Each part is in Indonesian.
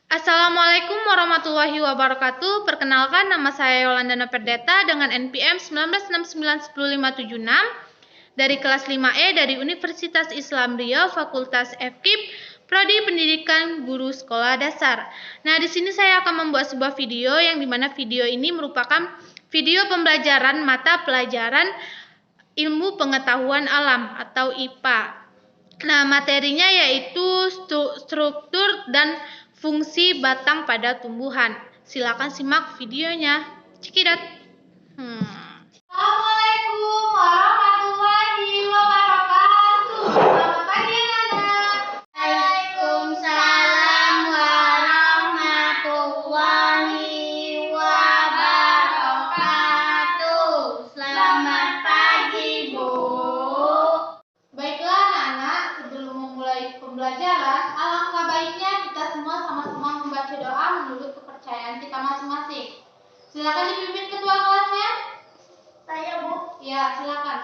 Assalamualaikum warahmatullahi wabarakatuh. Perkenalkan, nama saya Yolanda Noperdeta dengan NPM 19691056 dari kelas 5E dari Universitas Islam Riau, Fakultas FKIP, Prodi Pendidikan Guru Sekolah Dasar. Nah, di sini saya akan membuat sebuah video yang dimana video ini merupakan video pembelajaran mata pelajaran Ilmu Pengetahuan Alam atau IPA. Nah, materinya yaitu struktur dan fungsi batang pada tumbuhan. Silakan simak videonya. Cekidat. Assalamualaikum warahmatullahi wabarakatuh. Selamat pagi, anak-anak. Waalaikumsalam warahmatullahi wabarakatuh. Selamat pagi, Bu. Baiklah, anak-anak, sebelum memulai pembelajaran, alangkah baiknya kita semua sama-sama membaca doa menurut kepercayaan kita masing-masing. Silakan dipimpin ketua kelasnya. Saya, Bu. Ya, silakan.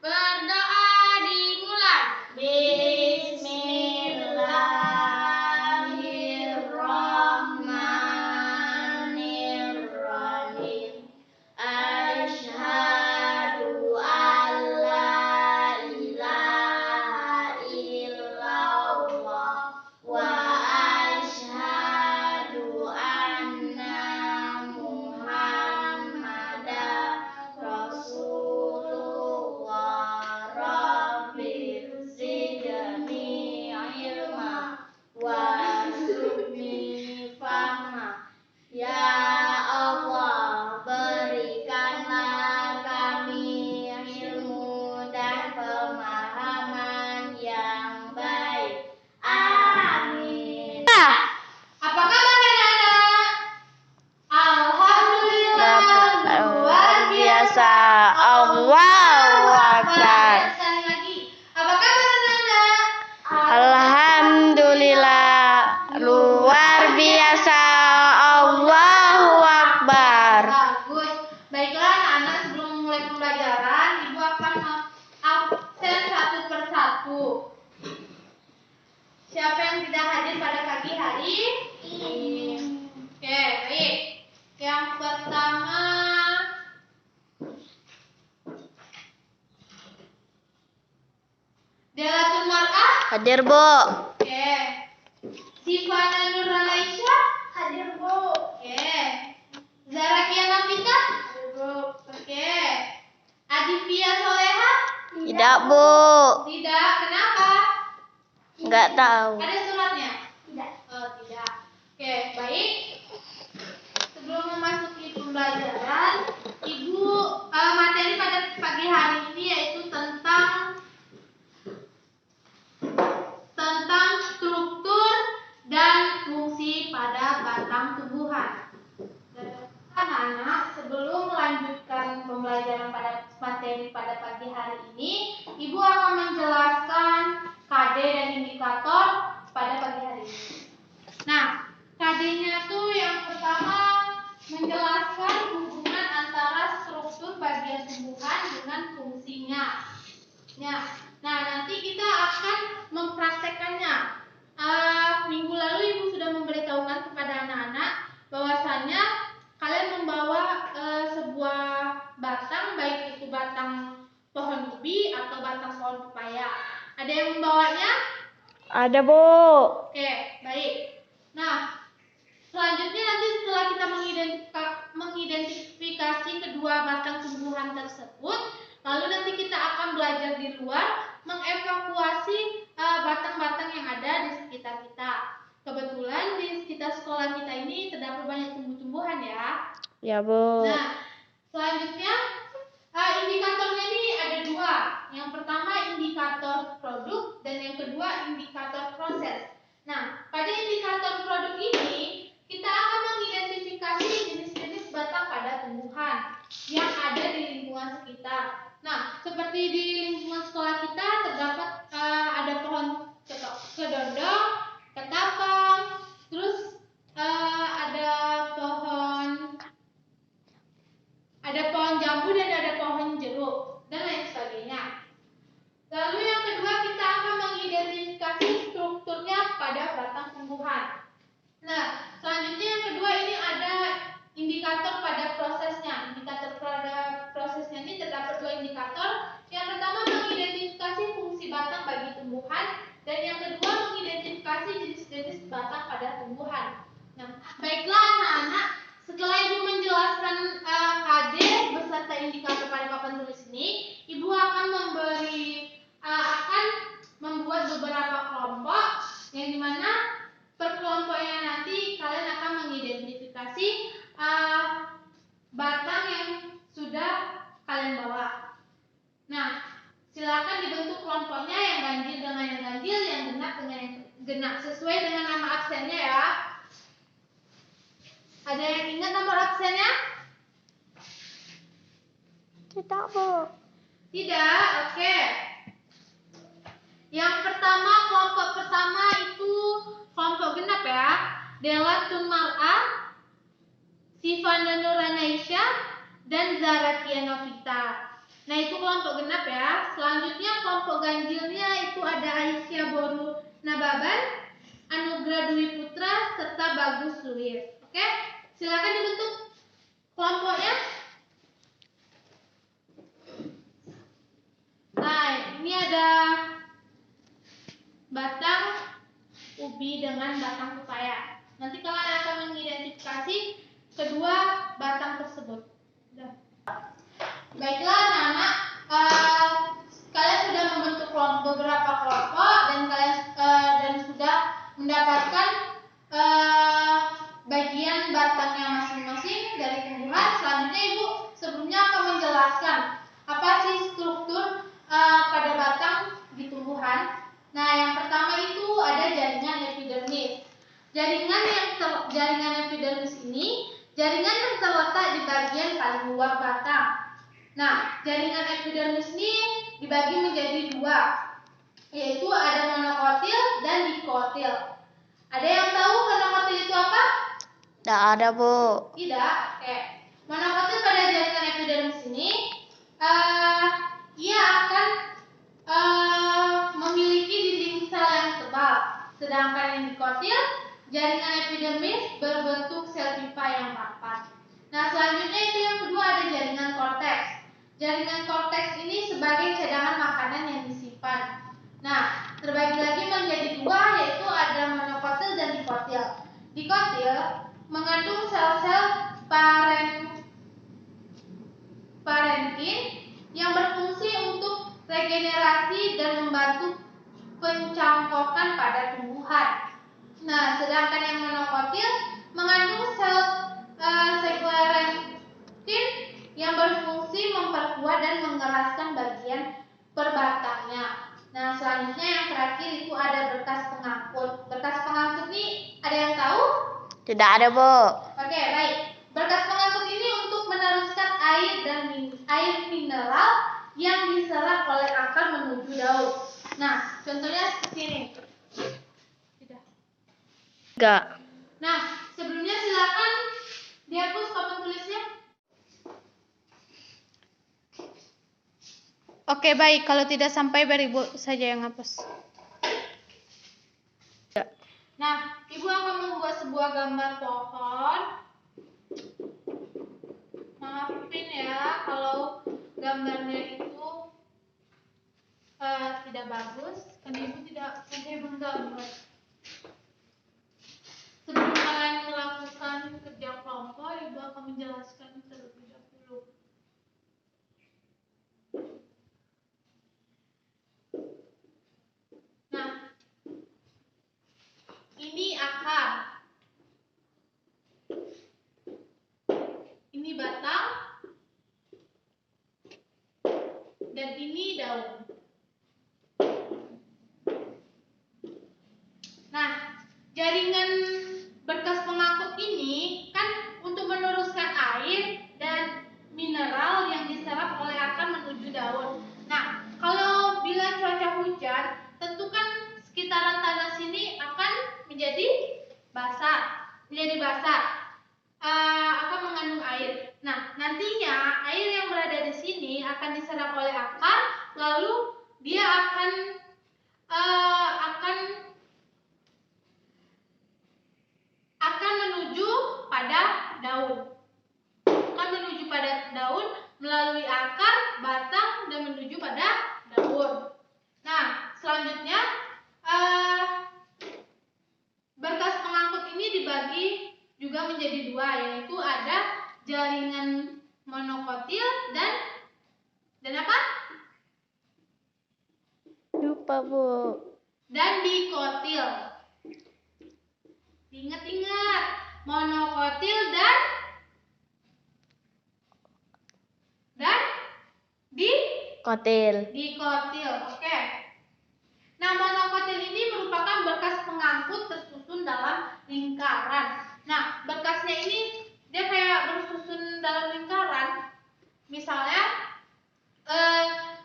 Berdoa dimulai. Bismillahirrahmanirrahim. Asyhadu an la ilaha illallah wa asyhadu anna Muhammadan Rasulullah. Rabbi zidni ilma warzuqni fahma. Ya Allah, berikanlah kami ilmu dan pemahaman yang baik. Amin. Apa kabar, anak-anak? Alhamdulillah, luar biasa. Allahu Akbar. Sekali lagi. Apa kabar, anak-anak? Alhamdulillah, luar biasa. Allahu Akbar. Bagus. Baiklah, anak-anak, sebelum memulai pembelajaran, Ibu akan absen satu persatu. Siapa yang tidak hadir pada pagi hari? Oke, baik. Yang pertama, Delatul Mar'ah. Hadir, Bu. Oke. Sifana Nurhalaisya. Hadir, Bu. Oke. Zarakia Nafita. Hadir, Bu. Oke. Adivia Soleha. Tidak, Bu. Tidak. Kenapa? Enggak tahu. Ada suratnya? Tidak. Oh, tidak. Oke, baik. Sebelum memasuki pembelajaran, Ibu materi pada pagi hari ini yaitu tentang struktur dan fungsi pada batang tumbuhan. Anak-anak, sebelum melanjutkan pembelajaran pada materi pada pagi hari ini, Ibu akan menjelaskan KD dan indikator pada pagi hari ini. Nah, KD-nya tuh yang pertama menjelaskan hubungan antara struktur bagian tumbuhan dengan fungsinya. Nah, nanti kita akan mempraktekkannya. Minggu lalu Ibu sudah memberitahukan kepada anak-anak bahwasanya kalian membawa sebuah batang, baik itu batang pohon ubi atau batang pohon pepaya. Ada yang membawanya? Ada, Bu. Oke, baik. Nah, selanjutnya nanti setelah kita mengidentifikasi kedua batang tumbuhan tersebut, lalu nanti kita akan belajar di luar mengevakuasi batang-batang yang ada di sekitar kita. Kebetulan di sekitar sekolah kita ini terdapat banyak tumbuh-tumbuhan ya. Ya, Bu. Nah, selanjutnya indikatornya ini ada dua. Yang pertama indikator produk dan yang kedua indikator proses. Nah, pada indikator produk ini kita akan mengidentifikasi jenis-jenis batang pada tumbuhan yang ada di lingkungan sekitar. Nah, seperti di lingkungan sekolah kita terdapat ada pohon kedondong, ketapang, terus ada pohon jambu dan ada pohon jeruk dan lain sebagainya. Lalu yang kedua kita akan mengidentifikasi strukturnya pada batang tumbuhan. Dan yang kedua, mengidentifikasi jenis-jenis batang pada tumbuhan. Nah, baiklah anak-anak, setelah Ibu menjelaskan KD beserta indikator pada papan tulis ini, Ibu akan membuat beberapa kelompok yang dimana per kelompoknya nanti kalian akan mengidentifikasi batang yang sudah kalian bawa. Nah, silakan dibentuk kelompoknya, yang ganjil dengan yang ganjil, yang genap dengan yang genap, sesuai dengan nama absennya ya. Ada yang ingat nomor absennya? Tidak, Bu. Tidak, oke. Yang pertama, kelompok pertama itu kelompok genap ya. Della Tunmar'a, Sivana Nuranaisha, dan Zarakia Novita. Nah, itu kelompok genap ya. Selanjutnya kelompok ganjilnya itu ada Aisyah Boru Nababan, Anugrah Dwi Putra, serta Bagus Luis. Oke, silakan dibentuk kelompoknya. Nah, ini ada batang ubi dengan batang pepaya. Nanti kalian akan mengidentifikasi kedua batang tersebut. Udah. Baiklah anak-anak, kalian sudah membentuk beberapa kelompok dan sudah mendapatkan bagian batangnya masing-masing dari tumbuhan. Selanjutnya Ibu sebelumnya akan menjelaskan apa sih struktur pada batang di tumbuhan. Nah, yang pertama itu ada jaringan epidermis. Jaringan epidermis ini jaringan yang terletak di bagian paling luar batang. Nah, jaringan epidermis ini dibagi menjadi dua, yaitu ada monokotil dan dikotil. Ada yang tahu monokotil itu apa? Tidak ada, Bu. Tidak. Oke. Monokotil pada jaringan epidermis ini, ia akan memiliki dinding sel yang tebal. Sedangkan yang dikotil, jaringan epidermis berbentuk sel pipa yang rapat. Nah, selanjutnya itu yang kedua ada jaringan korteks. Jaringan korteks ini sebagai cadangan makanan yang disimpan. Nah, terbagi lagi menjadi dua, yaitu ada monokotil dan dikotil. Dikotil mengandung sel-sel parenkin yang berfungsi untuk regenerasi dan membantu pencangkokan pada tumbuhan. Nah, sedangkan yang monokotil mengandung sel sklerentin yang berfungsi memperkuat dan mengeraskan bagian perbatangnya. Nah, selanjutnya yang terakhir itu ada berkas pengangkut. Berkas pengangkut ini ada yang tahu? Tidak ada, Bu. Oke, baik. Berkas pengangkut ini untuk meneruskan air mineral yang diserap oleh akar menuju daun. Nah, contohnya seperti ini. Tidak. Enggak. Nah, sebelumnya silakan dihapus papan tulisnya. Oke, baik. Kalau tidak sampai biar Ibu saja yang hapus. Nah, Ibu akan membuat sebuah gambar pohon. Maafin ya kalau gambarnya itu tidak bagus, karena Ibu enggak buat. Sebelum kalian melakukan kerja kelompok, Ibu akan menjelaskan terlebih dahulu. Nah, ini akar, ini batang, dan ini daun. Nah, jaringan berkas pengangkut ini kan untuk meneruskan air dan mineral yang diserap oleh akar menuju daun. Nah, kalau bila cuaca hujan, tentu kan sekitaran tanah sini akan menjadi basah, akan mengandung air. Nah, nantinya air yang berada di sini akan diserap oleh akar, lalu dia akan menuju pada daun. Akan menuju pada daun melalui akar, batang, dan menuju pada daun. Nah, selanjutnya menjadi dua, yaitu ada jaringan monokotil dan apa? Lupa, Bu. Dan dikotil. Ingat-ingat, monokotil dan Kotil. dikotil. Oke. Nah, monokotil ini merupakan berkas pengangkut tersusun dalam lingkaran. Nah, berkasnya ini dia kayak bersusun dalam lingkaran. Misalnya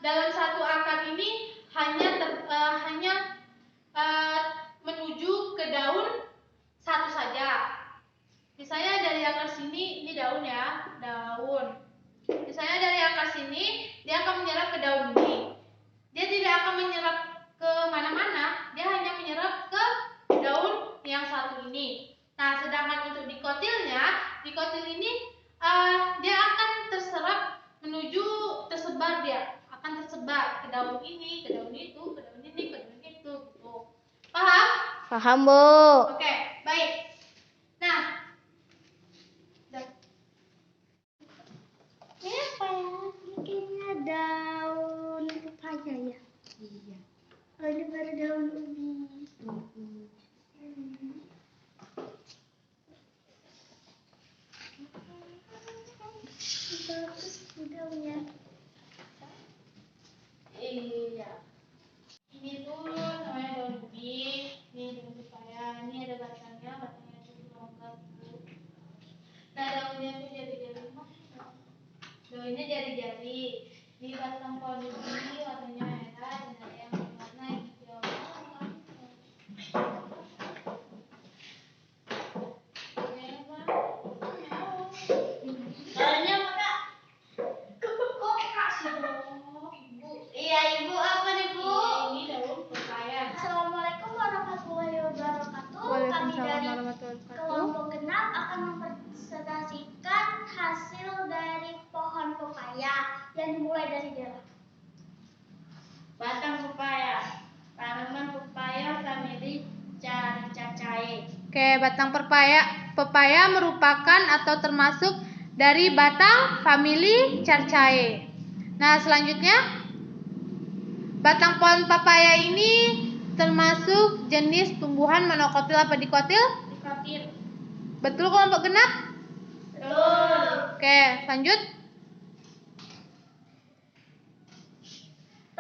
dalam satu akar ini hanya menuju ke daun satu saja. Misalnya dari akar sini, ini daun ya, daun. Misalnya dari akar sini, dia akan menyerap ke daun ini. Dia tidak akan menyerap ke mana-mana, dia hanya menyerap ke daun yang satu ini. Nah, sedangkan untuk dikotil ini dia akan tersebar dia akan tersebar ke daun ini, ke daun itu, ke daun ini, ke daun itu, gitu. Paham? Paham, Bu. Oke, baik. Nah, Ini apa ya? Kayaknya daun pepaya ya? iya. Oh, ini baru daun ubi. Bagus daunnya. Iya. Ini tuh namanya daun ubi, ini daun pepaya, ini ada batangnya tuh longgar tuh. Nah, daunnya tuh jari-jari. Daunnya jari-jari. Di batang pohon ubi warnanya merah dan ada yang warna hijau. Daunnya apa, Kak? Kok kasih dong, Ibu? Iya, Ibu, apa nih, Bu? Ini daun pepaya. Assalamualaikum warahmatullahi wabarakatuh. Kami dari kelompok genap akan mempresentasikan hasil dari pohon pepaya yang dimulai dari dalam. Batang pepaya, tanaman pepaya famili Caricaceae. Oke, batang pepaya merupakan atau termasuk dari batang famili Caricaceae. Nah, selanjutnya batang pohon pepaya ini termasuk jenis tumbuhan monokotil apa dikotil? Dikotil. Betul kelompok genap? Betul. Oke, lanjut.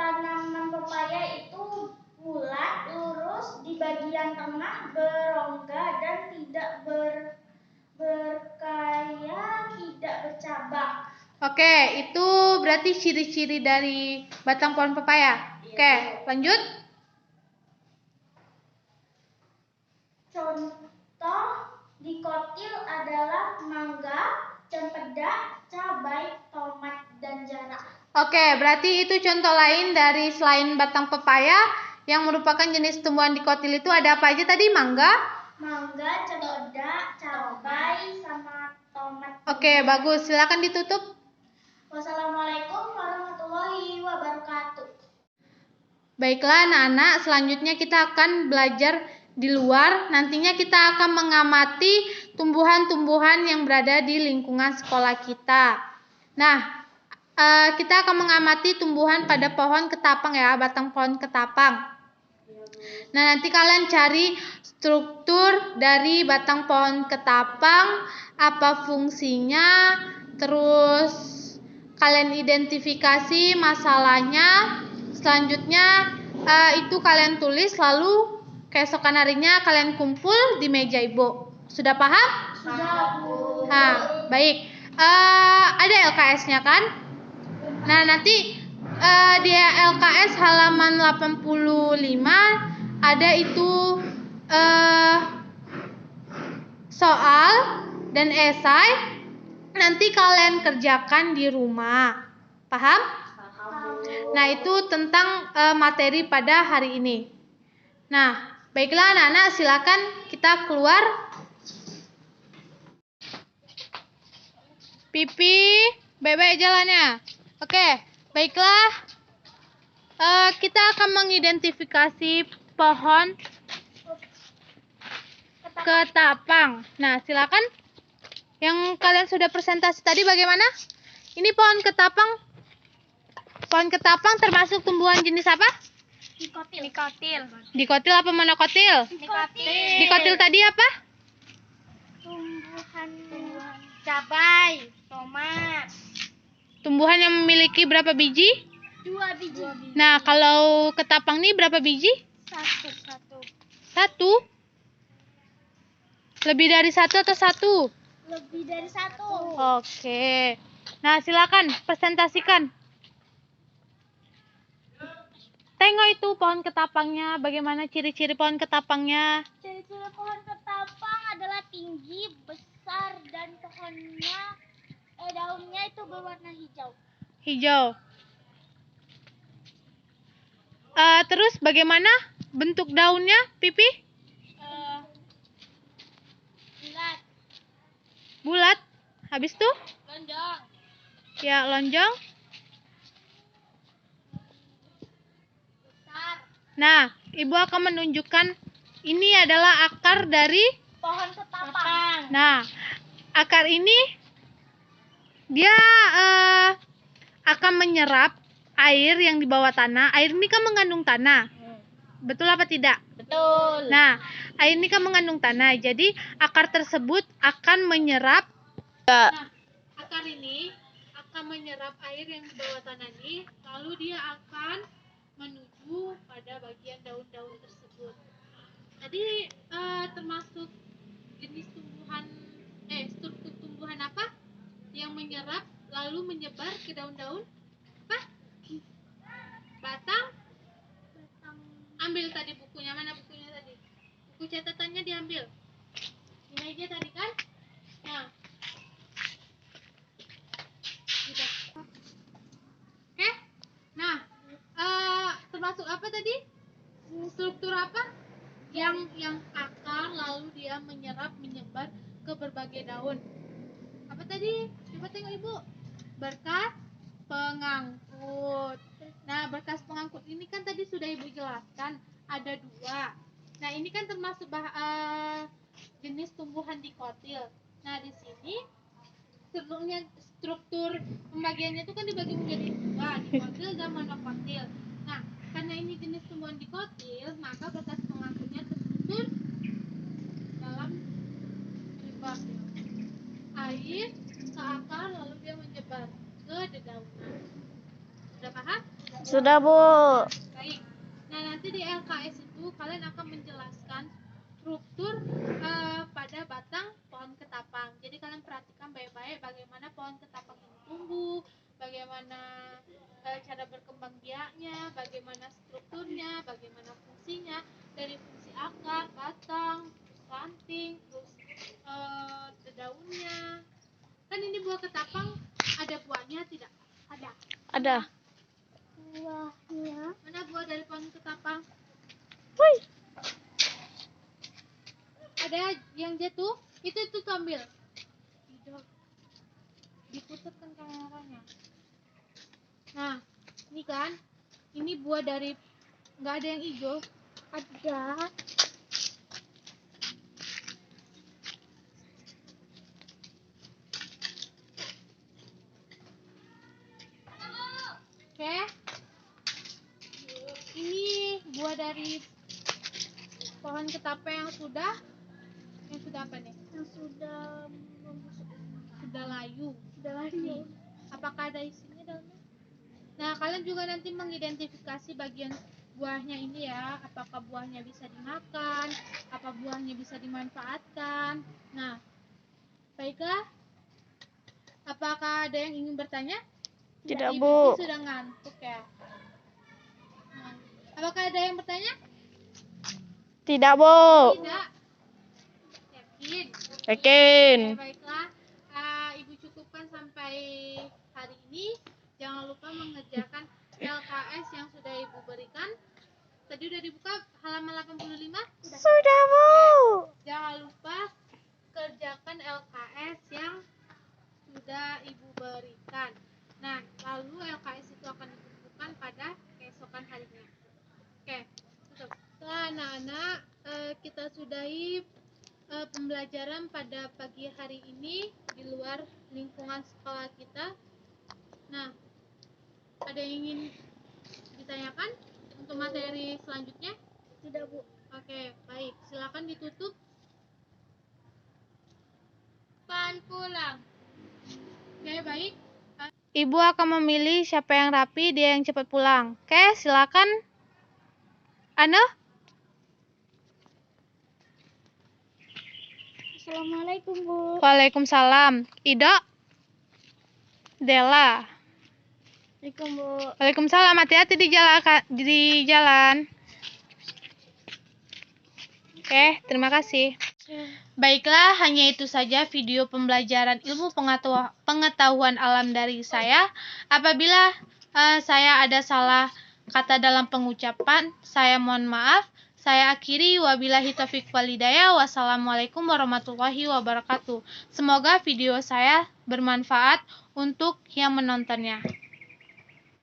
Tanaman pepaya itu bulat, lurus, di bagian tengah berongga dan tidak berkaya, tidak bercabang. Oke, itu berarti ciri-ciri dari batang pohon pepaya. Oke, lanjut. Contoh dikotil adalah mangga, cempedak, cabai, tomat, dan jarak. Oke, berarti itu contoh lain dari selain batang pepaya yang merupakan jenis tumbuhan dikotil itu ada apa aja tadi? Mangga, cempedak, cabai, sama tomat. Oke, bagus. Silakan ditutup. Wassalamualaikum warahmatullahi wabarakatuh. Baiklah anak-anak, selanjutnya kita akan belajar di luar. Nantinya kita akan mengamati tumbuhan-tumbuhan yang berada di lingkungan sekolah kita. Nah, kita akan mengamati tumbuhan pada pohon ketapang ya, batang pohon ketapang. Nah, nanti kalian cari struktur dari batang pohon ketapang, apa fungsinya, terus kalian identifikasi masalahnya. Selanjutnya itu kalian tulis, lalu keesokan harinya kalian kumpul di meja Ibu. Sudah paham? Sudah, Bu. Nah, baik. Ada LKS-nya kan? Nah, nanti di LKS halaman 85 ada itu soal dan esai. Nanti kalian kerjakan di rumah. Paham? Nah, itu tentang materi pada hari ini. Nah, baiklah anak-anak, silakan kita keluar. Pipi, baik-baik jalannya. Oke, baiklah. Kita akan mengidentifikasi pohon ketapang. Nah, silakan. Yang kalian sudah presentasi tadi bagaimana? Ini pohon ketapang. Pohon ketapang termasuk tumbuhan jenis apa? Dikotil. Dikotil apa monokotil? Dikotil tadi apa? Tumbuhan cabai, tomat. Tumbuhan yang memiliki berapa biji? 2 biji. Nah, kalau ketapang ini berapa biji? 1. 1? Lebih dari 1 atau 1? Lebih dari 1. Oke. Nah, silakan presentasikan. Tengok itu pohon ketapangnya, bagaimana ciri-ciri pohon ketapangnya. Ciri-ciri pohon ketapang adalah tinggi, besar, dan daunnya itu berwarna hijau. Hijau. Terus bagaimana bentuk daunnya, Pipi? Bulat. Habis itu? Lonjong. Ya, lonjong. Besar. Nah, Ibu akan menunjukkan ini adalah akar dari Pohon ketapang. Nah, akar ini dia akan menyerap air yang di bawah tanah. Air ini kan mengandung tanah. Betul apa tidak? Betul. Nah, air ini kan mengandung tanah. Jadi, akar tersebut akan menyerap. Nah, akar ini akan menyerap air yang di bawah tanah ini, lalu dia akan menuju pada bagian daun-daun tersebut. Tadi termasuk jenis tumbuhan, struktur tumbuhan apa yang menyerap lalu menyebar ke daun-daun? Apa? Batang? Ambil tadi bukunya, mana bukunya tadi? Buku catatannya diambil. Di meja tadi kan? Nah. Gitu. Oke? Nah, termasuk apa tadi? Struktur apa? Yang akar lalu dia menyerap, menyebar ke berbagai daun. Apa tadi? Coba tengok Ibu. Berkas pengangkut. Nah, berkas pengangkut ini kan tadi sudah Ibu jelaskan ada 2. Nah, ini kan termasuk jenis tumbuhan dikotil. Nah, di sini struktur pembagiannya itu kan dibagi menjadi 2, dikotil dan monokotil. Nah, karena ini jenis tumbuhan dikotil, maka berkas pengangkutnya tersusun dalam ribbon. Air ke akar lalu dia menyebar ke dedaunan. Sudah paham? Sudah, Bu. Baik. Nah, nanti di LKS itu kalian akan menjelaskan struktur pada batang pohon ketapang. Jadi kalian perhatikan baik-baik bagaimana pohon ketapang ini tumbuh, bagaimana cara berkembang biaknya, bagaimana strukturnya, bagaimana fungsinya, dari fungsi akar, batang, ranting, terus daunnya. Kan ini buah ketapang ada buahnya tidak? Ada. Buahnya. Mana buah dari pohon ketapang? Wih. Ada yang jatuh? Itu tuh ambil. Diputarkan kameranya. Nah, ini kan, ini buah dari, nggak ada yang hijau. Ada. Oke. Ini buah dari pohon ketapang yang sudah apa nih? Yang sudah layu. Apakah ada isinya dalamnya? Nah, kalian juga nanti mengidentifikasi bagian buahnya ini ya. Apakah buahnya bisa dimakan? Apa buahnya bisa dimanfaatkan? Nah, baiklah. Apakah ada yang ingin bertanya? Tidak, Ibu Bu. sudah ngantuk ya. Nah, apakah ada yang bertanya? Tidak, Bu. Tidak. Yakin. Baiklah, Ibu cukupkan sampai hari ini. Jangan lupa mengerjakan LKS yang sudah Ibu berikan. Tadi udah dibuka halaman 85? Sudah, Bu. Jangan lupa kerjakan LKS yang sudah Ibu berikan. Nah, lalu LKS itu akan ditentukan pada keesokan harinya. Oke, tutup. Nah, anak-anak, kita sudahi pembelajaran pada pagi hari ini di luar lingkungan sekolah kita. Nah, ada yang ingin ditanyakan untuk materi selanjutnya? Tidak, Bu. Oke, baik. Silakan ditutup. Pulang. Oke, baik. Ibu akan memilih siapa yang rapi, dia yang cepat pulang. Oke, silakan. Ana? Assalamualaikum, Bu. Waalaikumsalam. Ido? Dela? Assalamualaikum, Bu. Waalaikumsalam. Hati-hati di jalan. Oke, terima kasih. Baiklah, hanya itu saja video pembelajaran ilmu pengetahuan alam dari saya. Apabila saya ada salah kata dalam pengucapan, saya mohon maaf. Saya akhiri, wabillahi taufiq walhidayah. Wassalamualaikum warahmatullahi wabarakatuh. Semoga video saya bermanfaat untuk yang menontonnya.